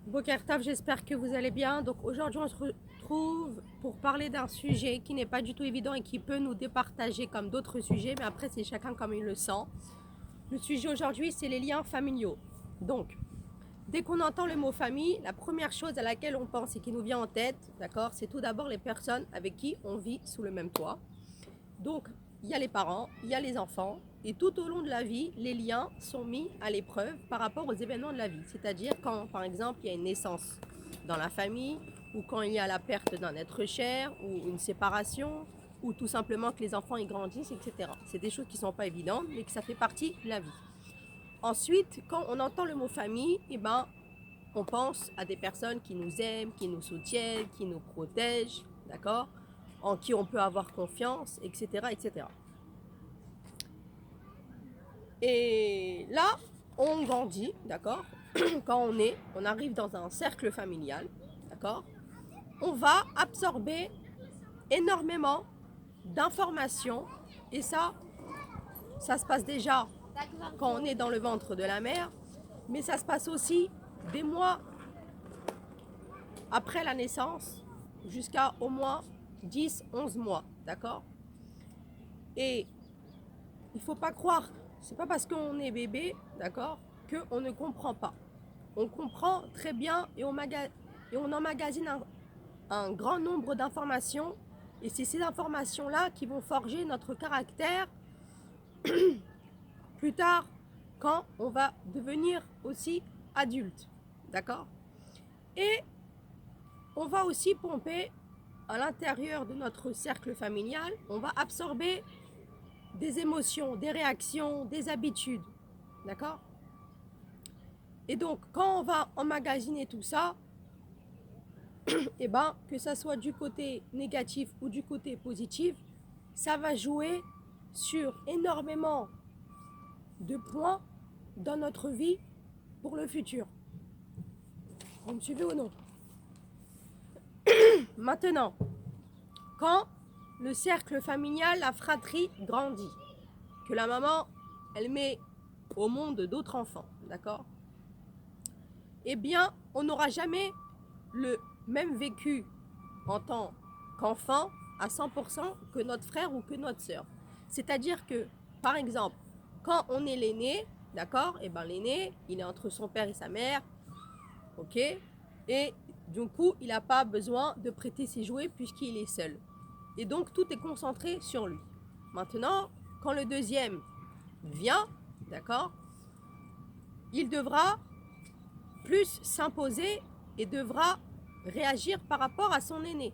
Boker Tov, j'espère que vous allez bien. Donc aujourd'hui, on se retrouve pour parler d'un sujet qui n'est pas du tout évident et qui peut nous départager comme d'autres sujets, mais après, c'est chacun comme il le sent. Le sujet aujourd'hui, c'est les liens familiaux. Donc, dès qu'on entend le mot famille, la première chose à laquelle on pense et qui nous vient en tête, d'accord, c'est tout d'abord les personnes avec qui on vit sous le même toit. Donc, il y a les parents, il y a les enfants, et tout au long de la vie, les liens sont mis à l'épreuve par rapport aux événements de la vie. C'est-à-dire quand, par exemple, il y a une naissance dans la famille, ou quand il y a la perte d'un être cher, ou une séparation, ou tout simplement que les enfants y grandissent, etc. C'est des choses qui ne sont pas évidentes, mais que ça fait partie de la vie. Ensuite, quand on entend le mot famille, eh ben, on pense à des personnes qui nous aiment, qui nous soutiennent, qui nous protègent, d'accord, en qui on peut avoir confiance, etc., etc. Et là, on grandit, d'accord. Quand on arrive dans un cercle familial, d'accord, on va absorber énormément d'informations. Et ça se passe déjà quand on est dans le ventre de la mère, mais ça se passe aussi des mois après la naissance jusqu'à au moins 10, 11 mois, d'accord. Et il ne faut pas croire, c'est pas parce qu'on est bébé, d'accord, qu'on ne comprend pas. On comprend très bien et on emmagasine un grand nombre d'informations. Et c'est ces informations-là qui vont forger notre caractère plus tard quand on va devenir aussi adulte. D'accord. Et on va aussi pomper à l'intérieur de notre cercle familial, on va absorber des émotions, des réactions, des habitudes. D'accord. Et donc, quand on va emmagasiner tout ça, et ben, que ça soit du côté négatif ou du côté positif, ça va jouer sur énormément de points dans notre vie pour le futur. Vous me suivez ou non? Maintenant, quand le cercle familial, la fratrie grandit, que la maman, elle met au monde d'autres enfants, d'accord? Eh bien, on n'aura jamais le même vécu en tant qu'enfant à 100% que notre frère ou que notre sœur. C'est-à-dire que, par exemple, quand on est l'aîné, d'accord, et ben l'aîné, il est entre son père et sa mère, ok, et du coup, il n'a pas besoin de prêter ses jouets puisqu'il est seul. Et donc, tout est concentré sur lui. Maintenant, quand le deuxième vient, d'accord, il devra plus s'imposer et devra réagir par rapport à son aîné.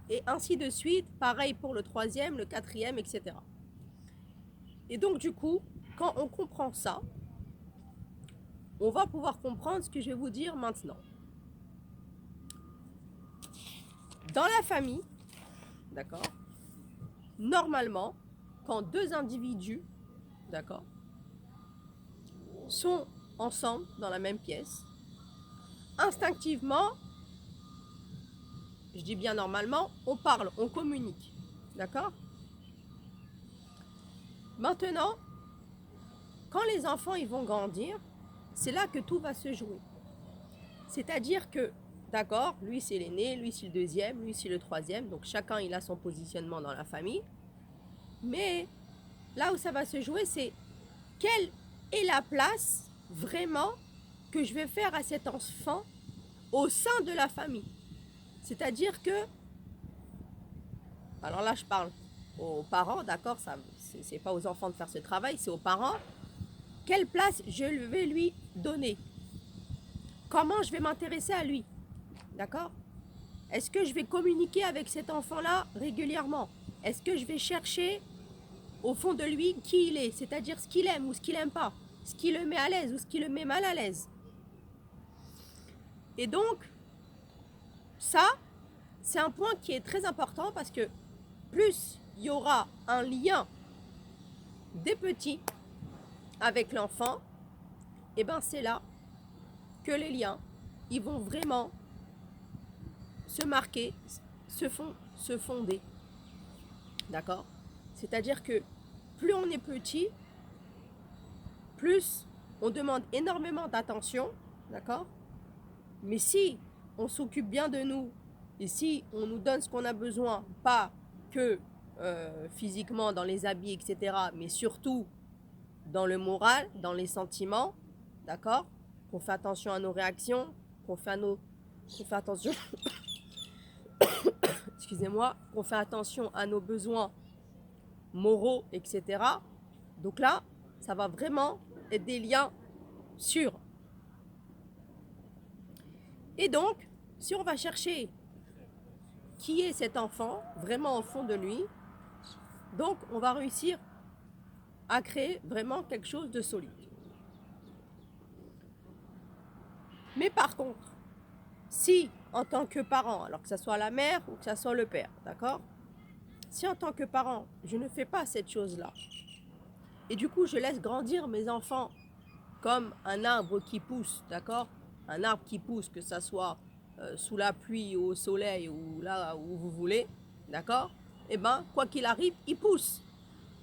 Et ainsi de suite, pareil pour le troisième, le quatrième, etc. Et donc du coup, quand on comprend ça, on va pouvoir comprendre ce que je vais vous dire maintenant. Dans la famille, d'accord, normalement, quand deux individus, d'accord, sont ensemble dans la même pièce, instinctivement, je dis bien normalement, on parle, on communique, d'accord. Maintenant, quand les enfants ils vont grandir, c'est là que tout va se jouer. C'est-à-dire que, d'accord, lui c'est l'aîné, lui c'est le deuxième, lui c'est le troisième, donc chacun il a son positionnement dans la famille. Mais là où ça va se jouer, c'est quelle est la place vraiment que je vais faire à cet enfant au sein de la famille. C'est-à-dire que, alors là je parle aux parents, d'accord, ça c'est pas aux enfants de faire ce travail, c'est aux parents. Quelle place je vais lui donner? Comment je vais m'intéresser à lui? D'accord? Est-ce que je vais communiquer avec cet enfant-là régulièrement? Est-ce que je vais chercher au fond de lui qui il est, c'est-à-dire ce qu'il aime ou ce qu'il n'aime pas, ce qui le met à l'aise ou ce qui le met mal à l'aise? Et donc, ça, c'est un point qui est très important parce que plus il y aura un lien des petits avec l'enfant, et ben c'est là que les liens, ils vont vraiment se marquer, se fonder. D'accord? C'est-à-dire que plus on est petit, plus on demande énormément d'attention, d'accord? Mais si on s'occupe bien de nous, et si on nous donne ce qu'on a besoin, pas que physiquement dans les habits, etc., mais surtout dans le moral, dans les sentiments, d'accord? Qu'on fait attention à nos réactions, qu'on fait attention, excusez-moi, qu'on fait attention à nos besoins moraux, etc. Donc là, ça va vraiment être des liens sûrs. Et donc, si on va chercher qui est cet enfant, vraiment au fond de lui, donc on va réussir à créer vraiment quelque chose de solide. Mais par contre, si en tant que parent, alors que ce soit la mère ou que ce soit le père, d'accord? Si en tant que parent, je ne fais pas cette chose-là, et du coup je laisse grandir mes enfants comme un arbre qui pousse, d'accord? Un arbre qui pousse, que ça soit sous la pluie, au soleil ou là où vous voulez, d'accord? Eh bien, quoi qu'il arrive, il pousse.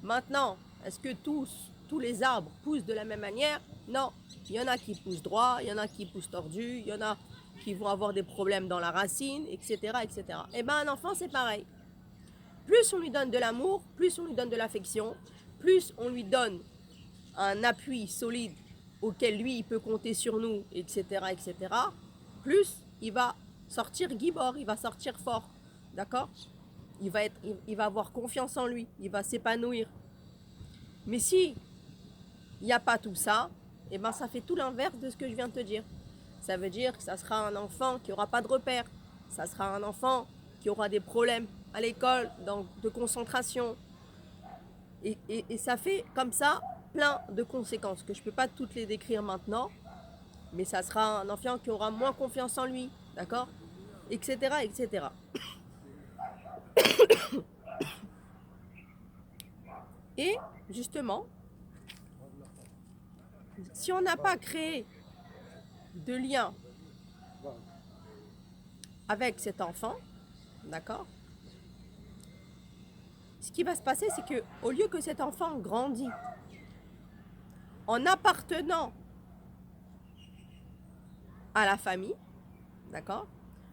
Maintenant, est-ce que tous les arbres poussent de la même manière? Non. Il y en a qui poussent droit, il y en a qui poussent tordus, il y en a qui vont avoir des problèmes dans la racine, etc., etc. Eh bien, un enfant, c'est pareil. Plus on lui donne de l'amour, plus on lui donne de l'affection, plus on lui donne un appui solide auquel lui, il peut compter sur nous, etc., etc., plus il va sortir gibor, il va sortir fort, d'accord? Il va avoir confiance en lui, il va s'épanouir. Mais si il n'y a pas tout ça, et ben ça fait tout l'inverse de ce que je viens de te dire. Ça veut dire que ça sera un enfant qui n'aura pas de repères, ça sera un enfant qui aura des problèmes à l'école, de concentration. Et ça fait comme ça plein de conséquences que je ne peux pas toutes les décrire maintenant, mais ça sera un enfant qui aura moins confiance en lui, d'accord? Etc., etc. Et justement, si on n'a pas créé de lien avec cet enfant, d'accord? Ce qui va se passer, c'est que au lieu que cet enfant grandit en appartenant à la famille, d'accord?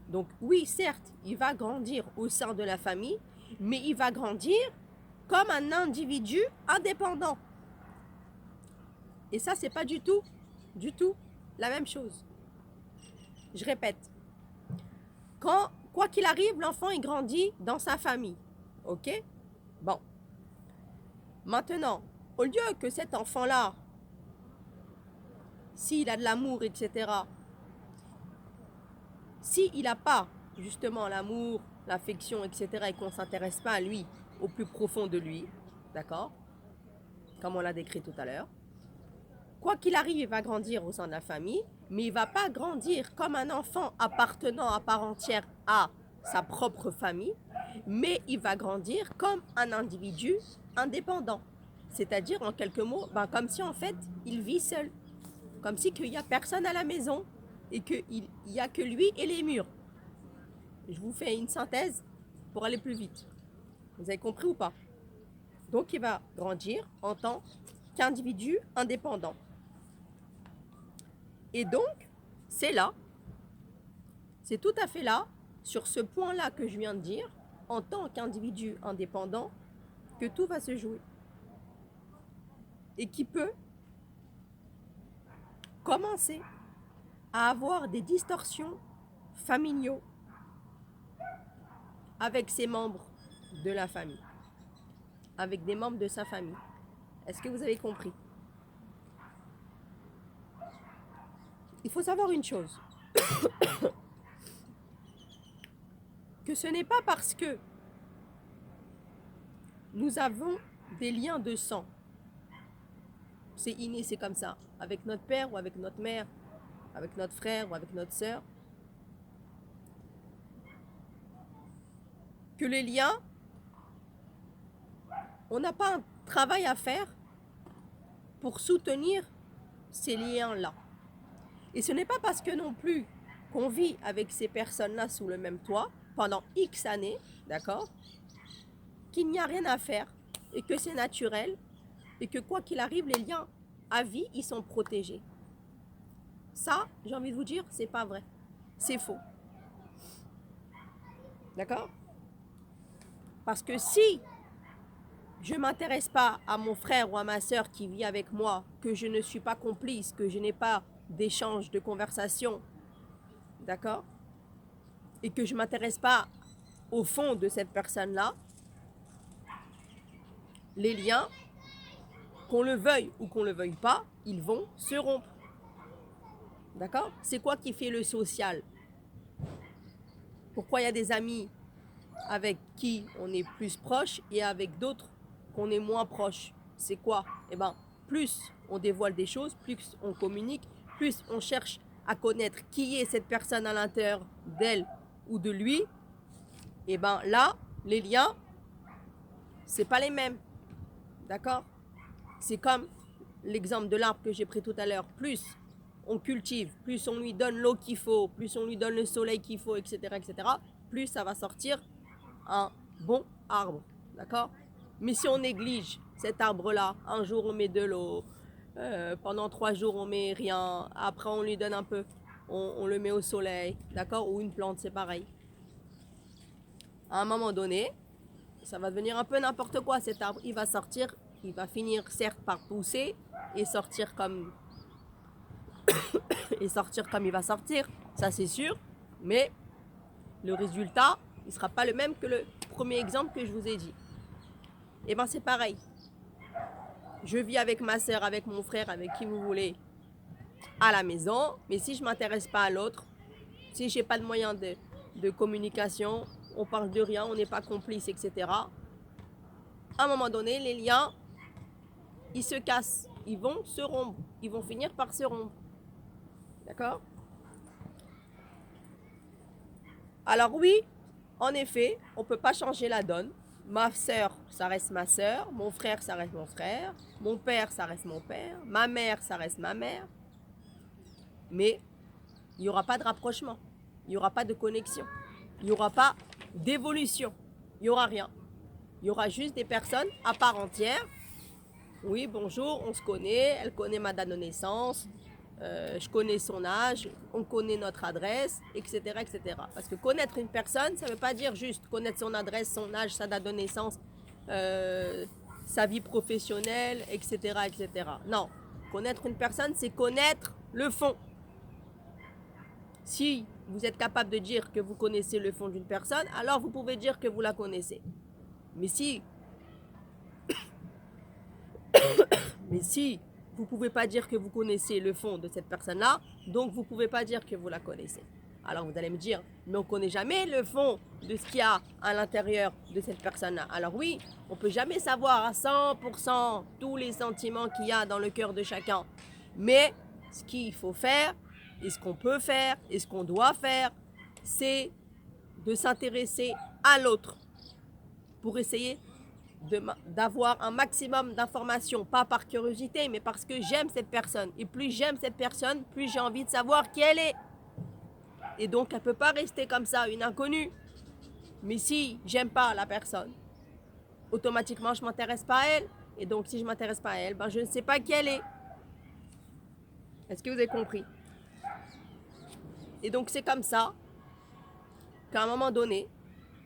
Donc oui, certes, il va grandir au sein de la famille, mais il va grandir comme un individu indépendant. Et ça, c'est pas du tout la même chose. Je répète, quoi qu'il arrive, l'enfant, il grandit dans sa famille. Ok? Bon. Maintenant, au lieu que cet enfant-là, s'il a de l'amour, etc., s'il n'a pas justement l'amour, l'affection, etc., et qu'on ne s'intéresse pas à lui, au plus profond de lui, d'accord? Comme on l'a décrit tout à l'heure, quoi qu'il arrive, il va grandir au sein de la famille, mais il ne va pas grandir comme un enfant appartenant à part entière à sa propre famille, mais il va grandir comme un individu indépendant. C'est-à-dire, en quelques mots, comme si en fait, il vit seul. Comme si qu'il n'y a personne à la maison et qu'il n'y a que lui et les murs. Je vous fais une synthèse pour aller plus vite. Vous avez compris ou pas? Donc, il va grandir en tant qu'individu indépendant. Et donc, c'est tout à fait là, sur ce point-là que je viens de dire, en tant qu'individu indépendant, que tout va se jouer. Et qui peut commencer à avoir des distorsions familiaux avec ses membres de la famille, avec des membres de sa famille. Est-ce que vous avez compris? Il faut savoir une chose, que ce n'est pas parce que nous avons des liens de sang, c'est inné, c'est comme ça, avec notre père ou avec notre mère, avec notre frère ou avec notre sœur, que les liens, on n'a pas un travail à faire pour soutenir ces liens-là. Et ce n'est pas parce que non plus qu'on vit avec ces personnes-là sous le même toit pendant X années, d'accord, qu'il n'y a rien à faire et que c'est naturel et que quoi qu'il arrive, les liens à vie, ils sont protégés. Ça, j'ai envie de vous dire, c'est pas vrai. c'est faux. D'accord? Parce que si je ne m'intéresse pas à mon frère ou à ma sœur qui vit avec moi, que je ne suis pas complice, que je n'ai pas d'échange, de conversation, d'accord? Et que je ne m'intéresse pas au fond de cette personne-là, les liens, qu'on le veuille ou qu'on ne le veuille pas, ils vont se rompre. D'accord? C'est quoi qui fait le social? Pourquoi il y a des amis avec qui on est plus proche et avec d'autres qu'on est moins proche? C'est quoi? Eh bien, plus on dévoile des choses, plus on communique, plus on cherche à connaître qui est cette personne à l'intérieur d'elle ou de lui, et bien là, les liens, c'est pas les mêmes. D'accord? C'est comme l'exemple de l'arbre que j'ai pris tout à l'heure. Plus on cultive, plus on lui donne l'eau qu'il faut, plus on lui donne le soleil qu'il faut, etc., plus ça va sortir un bon arbre. D'accord? Mais si on néglige cet arbre-là, un jour on met de l'eau, pendant 3 jours on met rien, après on lui donne un peu, on le met au soleil, d'accord? Ou une plante, c'est pareil. À un moment donné, ça va devenir un peu n'importe quoi cet arbre. Il va sortir, il va finir certes par pousser et sortir comme il va sortir, ça c'est sûr, mais le résultat, il ne sera pas le même que le premier exemple que je vous ai dit. Et bien c'est pareil. Je vis avec ma soeur, avec mon frère, avec qui vous voulez, à la maison, mais si je ne m'intéresse pas à l'autre, si je n'ai pas de moyen de communication, on parle de rien, on n'est pas complice, etc. À un moment donné, les liens, ils se cassent, ils vont se rompre, ils vont finir par se rompre. D'accord? Alors oui, en effet, on ne peut pas changer la donne. Ma sœur, ça reste ma sœur. Mon frère, ça reste mon frère. Mon père, ça reste mon père. Ma mère, ça reste ma mère. Mais il n'y aura pas de rapprochement. Il n'y aura pas de connexion. Il n'y aura pas d'évolution. Il n'y aura rien. Il y aura juste des personnes à part entière. Oui, bonjour, on se connaît. Elle connaît ma date de naissance. Je connais son âge, on connaît notre adresse, etc., etc. Parce que connaître une personne, ça ne veut pas dire juste connaître son adresse, son âge, sa date de naissance, sa vie professionnelle, etc., etc. Non, connaître une personne, c'est connaître le fond. Si vous êtes capable de dire que vous connaissez le fond d'une personne, alors vous pouvez dire que vous la connaissez. Mais si vous ne pouvez pas dire que vous connaissez le fond de cette personne-là, donc vous ne pouvez pas dire que vous la connaissez. Alors vous allez me dire, mais on ne connaît jamais le fond de ce qu'il y a à l'intérieur de cette personne-là. Alors oui, on ne peut jamais savoir à 100% tous les sentiments qu'il y a dans le cœur de chacun. Mais ce qu'il faut faire, et ce qu'on peut faire, et ce qu'on doit faire, c'est de s'intéresser à l'autre pour essayer d'avoir un maximum d'informations, pas par curiosité, mais parce que j'aime cette personne. Et plus j'aime cette personne, plus j'ai envie de savoir qui elle est. Et donc, elle ne peut pas rester comme ça, une inconnue. Mais si j'aime pas la personne, automatiquement, je ne m'intéresse pas à elle. Et donc, si je ne m'intéresse pas à elle, ben, je ne sais pas qui elle est. Est-ce que vous avez compris? Et donc, c'est comme ça qu'à un moment donné,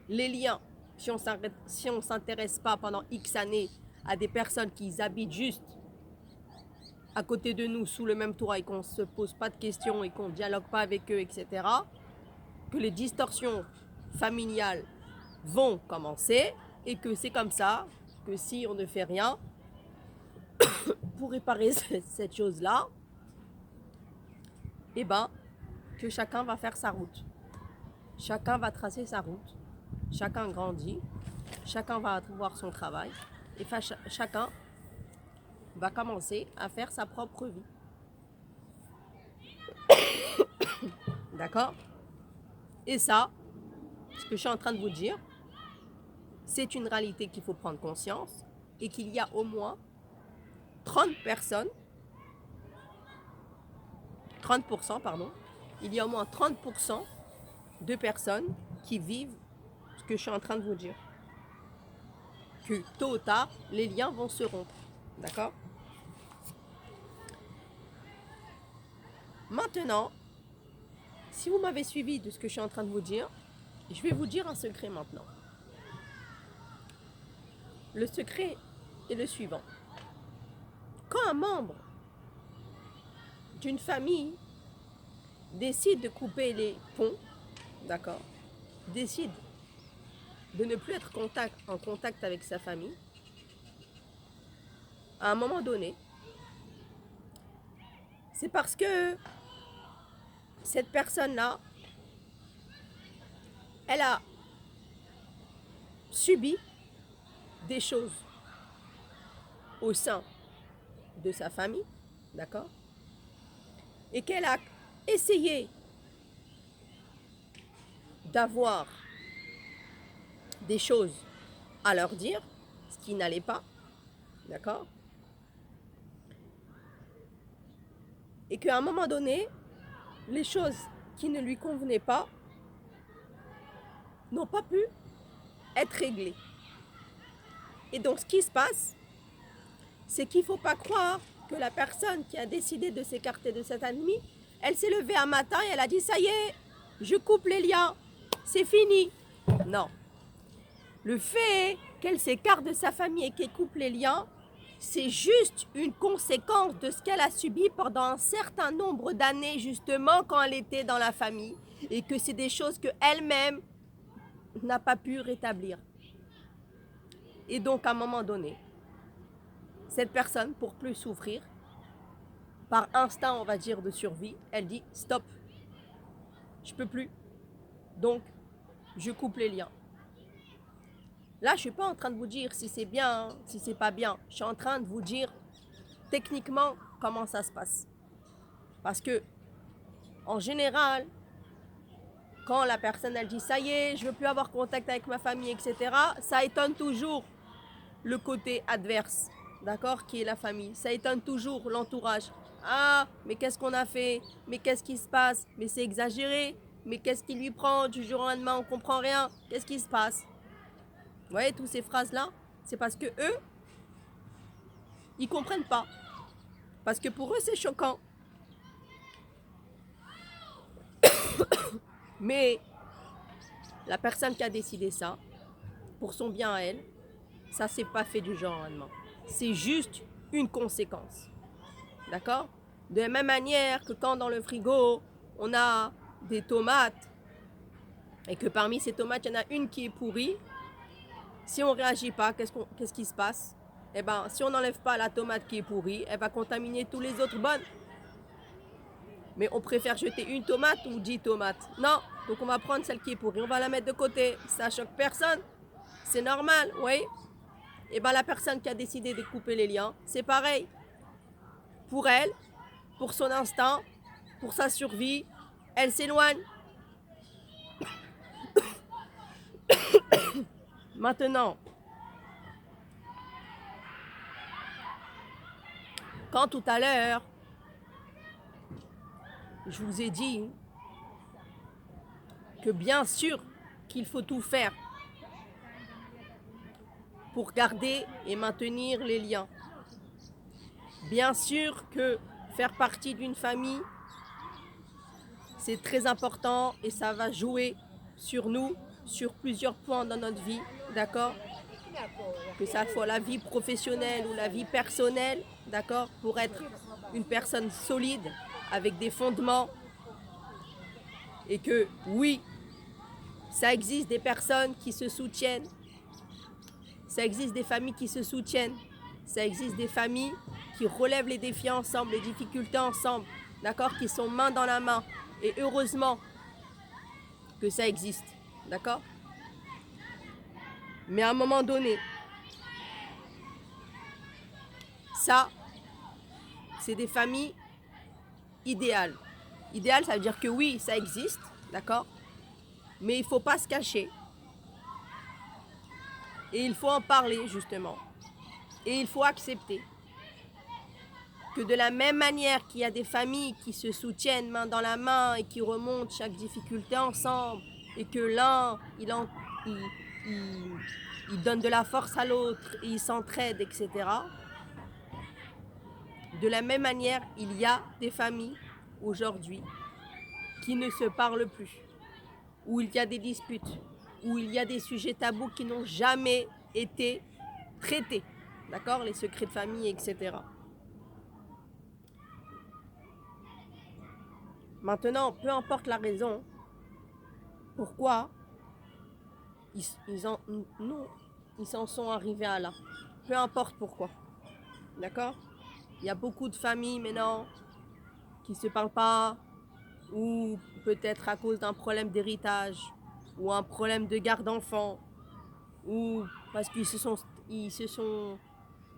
les liens, si on ne s'intéresse pas pendant X années à des personnes qui habitent juste à côté de nous, sous le même toit, et qu'on ne se pose pas de questions et qu'on ne dialogue pas avec eux, etc., que les distorsions familiales vont commencer et que c'est comme ça que si on ne fait rien pour réparer cette chose-là, eh ben, que chacun va faire sa route. Chacun va tracer sa route. Chacun grandit. Chacun va avoir son travail. Et chacun va commencer à faire sa propre vie. D'accord? Et ça, ce que je suis en train de vous dire, c'est une réalité qu'il faut prendre conscience et qu'il y a au moins 30%, pardon, il y a au moins 30% de personnes qui vivent ce que je suis en train de vous dire. Que tôt ou tard, les liens vont se rompre. D'accord? Maintenant, si vous m'avez suivi de ce que je suis en train de vous dire, je vais vous dire un secret maintenant. Le secret est le suivant. Quand un membre d'une famille décide de couper les ponts, d'accord, décide de ne plus être en contact avec sa famille, à un moment donné, c'est parce que cette personne-là, elle a subi des choses au sein de sa famille, d'accord, et qu'elle a essayé d'avoir des choses à leur dire, ce qui n'allait pas, d'accord, et qu'à un moment donné, les choses qui ne lui convenaient pas n'ont pas pu être réglées. Et donc ce qui se passe, c'est qu'il ne faut pas croire que la personne qui a décidé de s'écarter de cet ami, elle s'est levée un matin et elle a dit « ça y est, je coupe les liens, c'est fini ». Non. Le fait qu'elle s'écarte de sa famille et qu'elle coupe les liens, c'est juste une conséquence de ce qu'elle a subi pendant un certain nombre d'années, justement, quand elle était dans la famille, et que c'est des choses qu'elle-même n'a pas pu rétablir. Et donc, à un moment donné, cette personne, pour plus souffrir, par instinct, on va dire, de survie, elle dit « stop, je peux plus, donc je coupe les liens ». Là, je ne suis pas en train de vous dire si c'est bien, si c'est pas bien. Je suis en train de vous dire techniquement comment ça se passe. Parce que, en général, quand la personne elle dit ça y est, je ne veux plus avoir contact avec ma famille, etc., ça étonne toujours le côté adverse, d'accord, qui est la famille. Ça étonne toujours l'entourage. Ah, mais qu'est-ce qu'on a fait? Mais qu'est-ce qui se passe? Mais c'est exagéré. Mais qu'est-ce qui lui prend du jour au lendemain? On comprend rien. Qu'est-ce qui se passe? Vous voyez, toutes ces phrases-là, c'est parce que eux, ils comprennent pas. Parce que pour eux, c'est choquant. Mais la personne qui a décidé ça, pour son bien à elle, ça s'est pas fait du jour au lendemain. C'est juste une conséquence. D'accord? De la même manière que quand dans le frigo, on a des tomates, et que parmi ces tomates, il y en a une qui est pourrie, si on ne réagit pas, qu'est-ce qui se passe? Eh bien, si on n'enlève pas la tomate qui est pourrie, elle va contaminer tous les autres bonnes. Mais on préfère jeter une tomate ou 10 tomates? Non, donc on va prendre celle qui est pourrie, on va la mettre de côté. Ça choque personne, c'est normal, oui. Eh bien, la personne qui a décidé de couper les liens, c'est pareil. Pour elle, pour son instinct, pour sa survie, elle s'éloigne. Maintenant, quand tout à l'heure, je vous ai dit que bien sûr qu'il faut tout faire pour garder et maintenir les liens. Bien sûr que faire partie d'une famille, c'est très important et ça va jouer sur nous, sur plusieurs points dans notre vie, d'accord? Que ça soit la vie professionnelle ou la vie personnelle, d'accord? Pour être une personne solide, avec des fondements. Et que oui, ça existe des personnes qui se soutiennent, ça existe des familles qui se soutiennent, ça existe des familles qui relèvent les défis ensemble, les difficultés ensemble, d'accord? Qui sont main dans la main. Et heureusement que ça existe, d'accord? Mais à un moment donné, ça, c'est des familles idéales. Idéal, ça veut dire que oui, ça existe, d'accord? Mais il ne faut pas se cacher. Et il faut en parler, justement. Et il faut accepter que de la même manière qu'il y a des familles qui se soutiennent main dans la main et qui remontent chaque difficulté ensemble, et que l'un, il donne de la force à l'autre, et il s'entraide, etc. De la même manière, il y a des familles aujourd'hui qui ne se parlent plus, où il y a des disputes, où il y a des sujets tabous qui n'ont jamais été traités, d'accord? Les secrets de famille, etc. Maintenant, peu importe la raison, pourquoi ils s'en sont arrivés à là. Peu importe pourquoi, d'accord? Il y a beaucoup de familles maintenant qui ne se parlent pas, ou peut-être à cause d'un problème d'héritage, ou un problème de garde d'enfants, ou parce ils se sont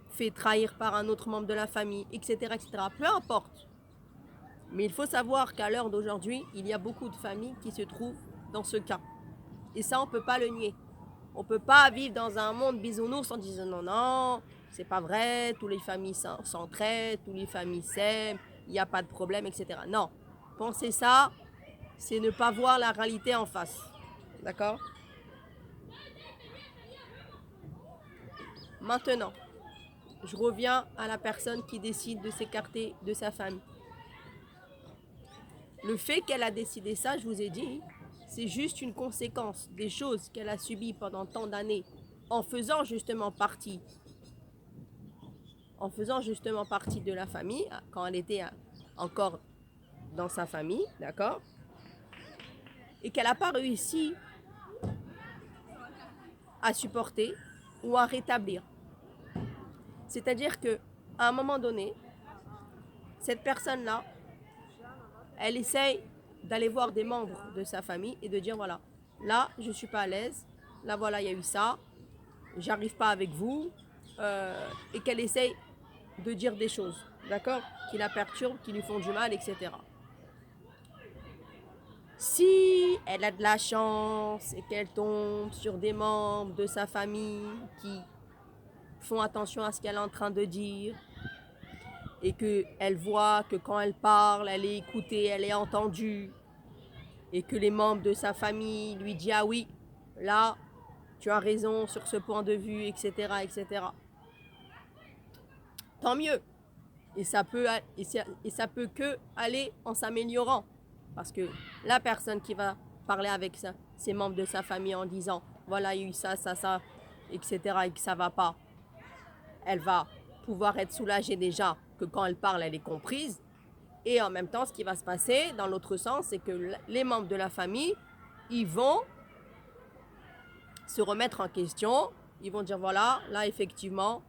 fait trahir par un autre membre de la famille, etc., etc. Peu importe. Mais il faut savoir qu'à l'heure d'aujourd'hui, il y a beaucoup de familles qui se trouvent dans ce cas. Et ça, on ne peut pas le nier. On ne peut pas vivre dans un monde bisounours en disant non, non, c'est pas vrai, toutes les familles s'entraident, toutes les familles s'aiment, il n'y a pas de problème, etc. Non, penser ça, c'est ne pas voir la réalité en face. D'accord? Maintenant, je reviens à la personne qui décide de s'écarter de sa famille. Le fait qu'elle a décidé ça, je vous ai dit, c'est juste une conséquence des choses qu'elle a subies pendant tant d'années en faisant justement partie de la famille, quand elle était encore dans sa famille, d'accord? Et qu'elle n'a pas réussi à supporter ou à rétablir. C'est-à-dire qu'à un moment donné, cette personne-là, elle essaye d'aller voir des membres de sa famille et de dire voilà, là, je ne suis pas à l'aise, là, voilà, il y a eu ça, j'arrive pas avec vous, et qu'elle essaye de dire des choses, d'accord, qui la perturbent, qui lui font du mal, etc. Si elle a de la chance et qu'elle tombe sur des membres de sa famille qui font attention à ce qu'elle est en train de dire et qu'elle voit que quand elle parle, elle est écoutée, elle est entendue et que les membres de sa famille lui disent ah oui, là, tu as raison sur ce point de vue, etc., etc. Tant mieux. Et ça peut que aller en s'améliorant. Parce que la personne qui va parler avec ses membres de sa famille en disant voilà, il y a eu ça, ça, ça, etc., et que ça va pas, elle va pouvoir être soulagée déjà que quand elle parle, elle est comprise. Et en même temps, ce qui va se passer dans l'autre sens, c'est que les membres de la famille, ils vont se remettre en question. Ils vont dire voilà, là effectivement,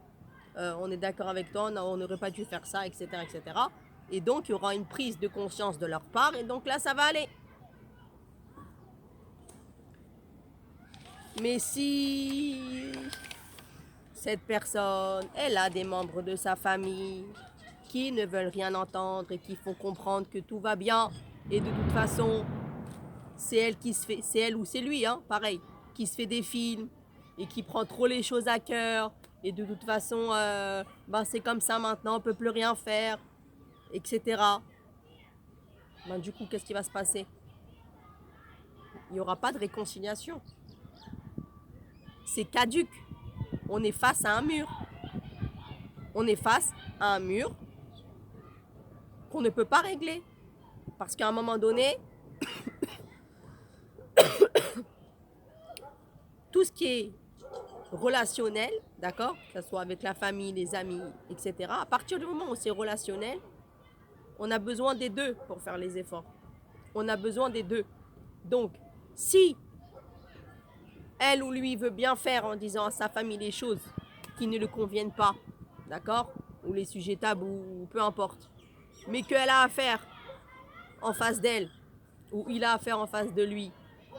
on est d'accord avec toi, on n'aurait pas dû faire ça, etc., etc. Et donc, il y aura une prise de conscience de leur part, et donc là, ça va aller. Mais si cette personne, elle a des membres de sa famille qui ne veulent rien entendre et qui font comprendre que tout va bien, et de toute façon, c'est elle ou c'est lui, hein, pareil, qui se fait des films et qui prend trop les choses à cœur, et de toute façon, c'est comme ça maintenant, on peut plus rien faire, etc. Du coup, qu'est-ce qui va se passer? Il n'y aura pas de réconciliation. C'est caduque. On est face à un mur. On est face à un mur qu'on ne peut pas régler. Parce qu'à un moment donné, tout ce qui est relationnel, d'accord, que ce soit avec la famille, les amis, etc., à partir du moment où c'est relationnel, on a besoin des deux pour faire les efforts. On a besoin des deux. Donc, si elle ou lui veut bien faire en disant à sa famille les choses qui ne lui conviennent pas, d'accord, ou les sujets tabous, ou peu importe, mais qu'elle a affaire en face d'elle, ou il a affaire en face de lui,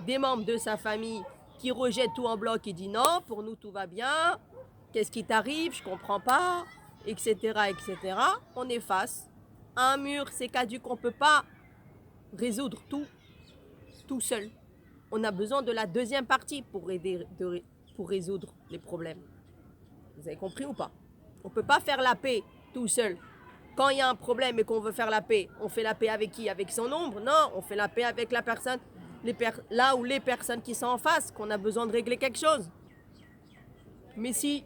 des membres de sa famille qui rejettent tout en bloc et disent non, pour nous tout va bien, qu'est-ce qui t'arrive, je comprends pas, etc., etc., on est face à un mur, c'est caduque, on ne peut pas résoudre tout seul. On a besoin de la deuxième partie pour résoudre les problèmes. Vous avez compris ou pas? On ne peut pas faire la paix tout seul. Quand il y a un problème et qu'on veut faire la paix, on fait la paix avec qui? Avec son ombre? Non, on fait la paix avec la personne, là où les personnes qui sont en face, qu'on a besoin de régler quelque chose. Mais si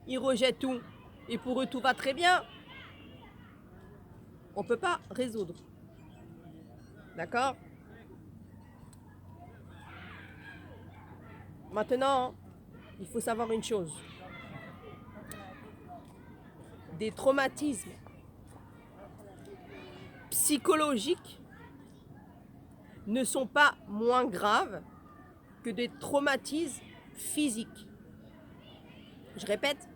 ils rejettent tout et pour eux tout va très bien, on ne peut pas résoudre. D'accord? Maintenant, il faut savoir une chose. Des traumatismes psychologiques ne sont pas moins graves que des traumatismes physiques. Je répète,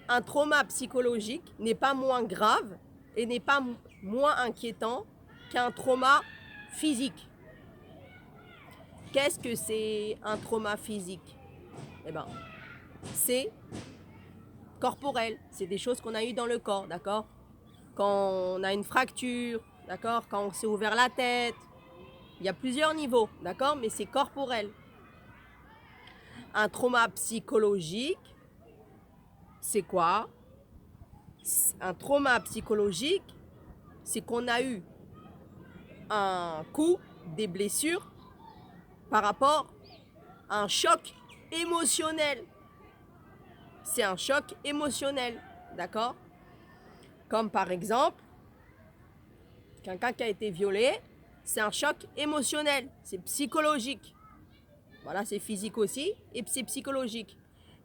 un trauma psychologique n'est pas moins grave et n'est pas moins inquiétant qu'un trauma physique. Qu'est-ce que c'est un trauma physique? Eh bien, c'est corporel, c'est des choses qu'on a eues dans le corps, d'accord? Quand on a une fracture, d'accord? Quand on s'est ouvert la tête, il y a plusieurs niveaux, d'accord? Mais c'est corporel. Un trauma psychologique, c'est quoi? Un trauma psychologique, c'est qu'on a eu un coup, des blessures par rapport à un choc émotionnel. C'est un choc émotionnel, d'accord? Comme par exemple, quelqu'un qui a été violé, c'est un choc émotionnel, c'est psychologique. Voilà, c'est physique aussi et c'est psychologique.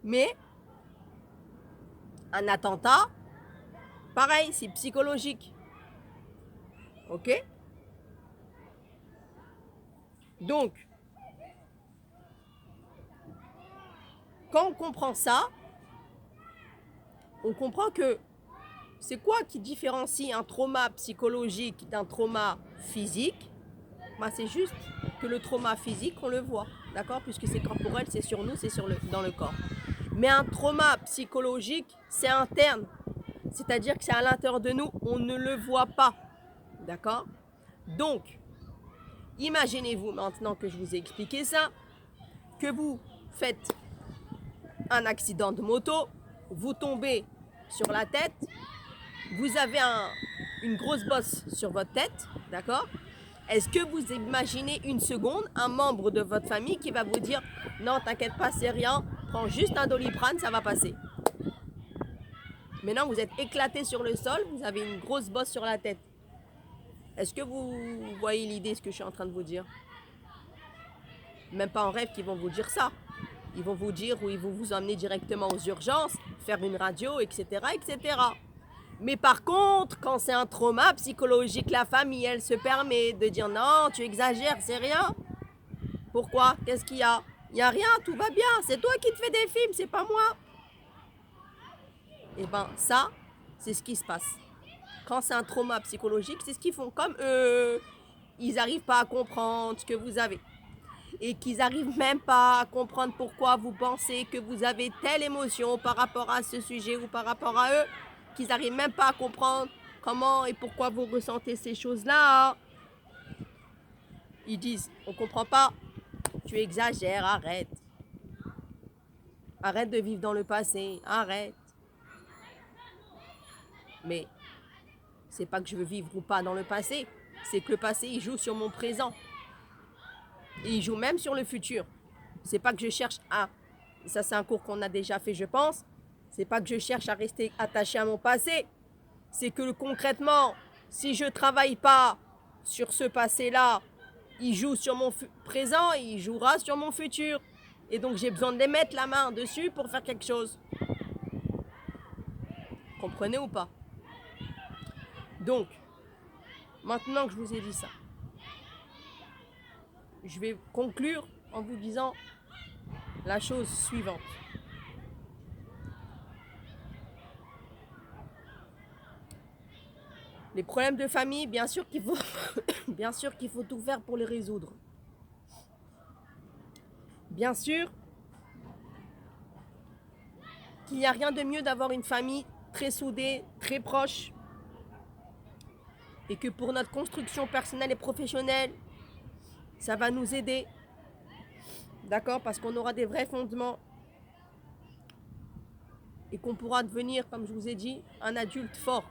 Mais un attentat, pareil, c'est psychologique. Ok? Donc, quand on comprend ça, on comprend que c'est quoi qui différencie un trauma psychologique d'un trauma physique? Ben, c'est juste que le trauma physique, on le voit, d'accord? Puisque c'est corporel, c'est sur nous, c'est dans le corps. Mais un trauma psychologique, c'est interne. C'est-à-dire que c'est à l'intérieur de nous, on ne le voit pas, d'accord? Donc, imaginez-vous maintenant que je vous ai expliqué ça, que vous faites un accident de moto, vous tombez sur la tête, vous avez une grosse bosse sur votre tête, d'accord? Est-ce que vous imaginez une seconde un membre de votre famille qui va vous dire « Non, t'inquiète pas, c'est rien, prends juste un Doliprane, ça va passer ». Maintenant, vous êtes éclaté sur le sol, vous avez une grosse bosse sur la tête. Est-ce que vous voyez l'idée, ce que je suis en train de vous dire? Même pas en rêve qu'ils vont vous dire ça. Ils vont vous dire ou ils vont vous emmener directement aux urgences, faire une radio, etc., etc. Mais par contre, quand c'est un trauma psychologique, la famille, elle se permet de dire non, tu exagères, c'est rien. Pourquoi? Qu'est-ce qu'il y a? Il n'y a rien, tout va bien. C'est toi qui te fais des films, c'est pas moi. Et ben ça, c'est ce qui se passe. Quand c'est un trauma psychologique, c'est ce qu'ils font. Comme ils n'arrivent pas à comprendre ce que vous avez. Et qu'ils n'arrivent même pas à comprendre pourquoi vous pensez que vous avez telle émotion par rapport à ce sujet ou par rapport à eux, qu'ils n'arrivent même pas à comprendre comment et pourquoi vous ressentez ces choses-là. Ils disent, on ne comprend pas, tu exagères, arrête. Arrête de vivre dans le passé, arrête. Mais c'est pas que je veux vivre ou pas dans le passé, c'est que le passé, il joue sur mon présent. Et il joue même sur le futur. C'est pas que je cherche à... Ça, c'est un cours qu'on a déjà fait, je pense. C'est pas que je cherche à rester attaché à mon passé. C'est que concrètement, si je travaille pas sur ce passé-là, il joue sur mon présent et il jouera sur mon futur. Et donc, j'ai besoin de les mettre la main dessus pour faire quelque chose. Comprenez ou pas? Donc, maintenant que je vous ai dit ça, je vais conclure en vous disant la chose suivante. Les problèmes de famille, bien sûr qu'il faut, bien sûr qu'il faut tout faire pour les résoudre. Bien sûr qu'il n'y a rien de mieux d'avoir une famille très soudée, très proche, et que pour notre construction personnelle et professionnelle, ça va nous aider. D'accord? Parce qu'on aura des vrais fondements et qu'on pourra devenir, comme je vous ai dit, un adulte fort.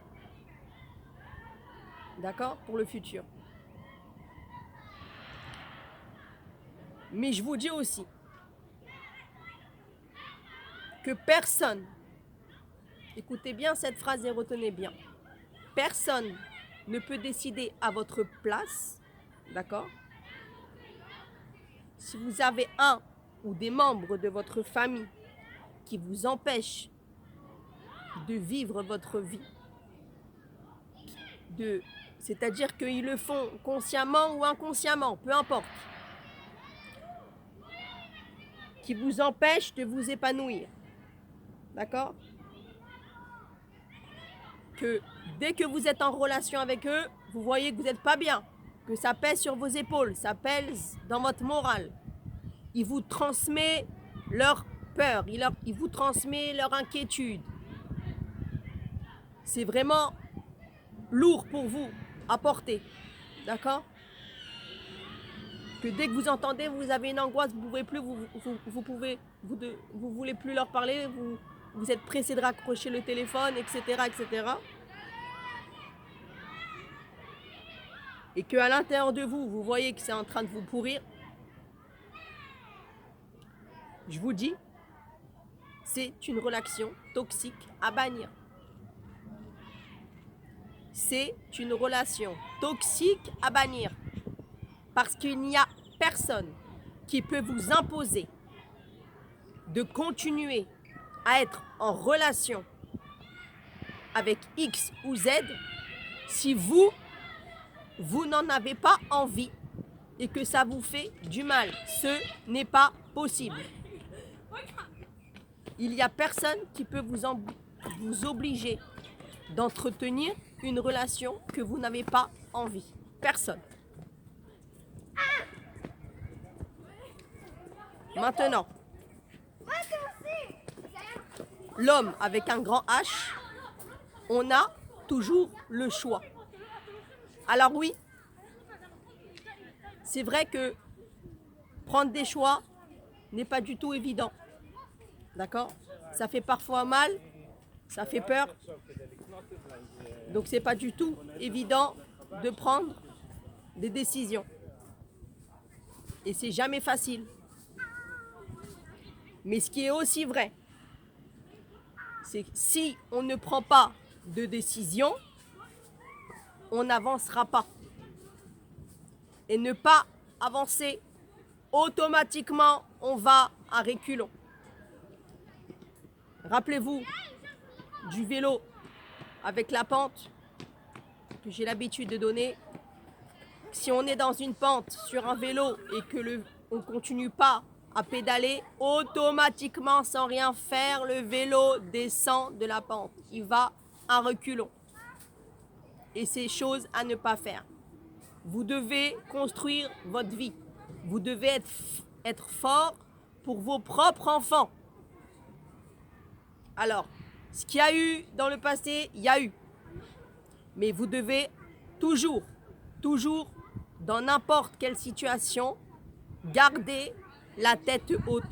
D'accord? Pour le futur. Mais je vous dis aussi que personne, écoutez bien cette phrase et retenez bien, personne ne peut décider à votre place, d'accord? Si vous avez ou des membres de votre famille qui vous empêchent de vivre votre vie, c'est-à-dire qu'ils le font consciemment ou inconsciemment, peu importe, qui vous empêchent de vous épanouir, d'accord? Que dès que vous êtes en relation avec eux, vous voyez que vous n'êtes pas bien, que ça pèse sur vos épaules, ça pèse dans votre morale. Ils vous transmettent leur peur, ils vous transmettent leur inquiétude. C'est vraiment lourd pour vous à porter, d'accord? Que dès que vous entendez, vous avez une angoisse, vous pouvez plus, vous voulez plus leur parler, vous êtes pressé de raccrocher le téléphone, etc., etc. Et qu'à l'intérieur de vous, vous voyez que c'est en train de vous pourrir, je vous dis, c'est une relation toxique à bannir. C'est une relation toxique à bannir. Parce qu'il n'y a personne qui peut vous imposer de continuer à être en relation avec X ou Z si vous n'en avez pas envie et que ça vous fait du mal. Ce n'est pas possible. Il n'y a personne qui peut vous obliger d'entretenir une relation que vous n'avez pas envie. Personne. Maintenant, l'homme avec un grand H, on a toujours le choix. Alors oui, c'est vrai que prendre des choix n'est pas du tout évident. D'accord? Ça fait parfois mal, ça fait peur. Donc c'est pas du tout évident de prendre des décisions. Et c'est jamais facile. Mais ce qui est aussi vrai, c'est que si on ne prend pas de décision, on n'avancera pas. Et ne pas avancer, automatiquement, on va à reculons. Rappelez-vous du vélo avec la pente que j'ai l'habitude de donner. Si on est dans une pente sur un vélo et que on ne continue pas à pédaler, automatiquement, sans rien faire, le vélo descend de la pente. Il va à reculons. Et c'est chose à ne pas faire. Vous devez construire votre vie. Vous devez être fort pour vos propres enfants. Alors, ce qu'il y a eu dans le passé, il y a eu. Mais vous devez toujours, dans n'importe quelle situation, garder la tête haute.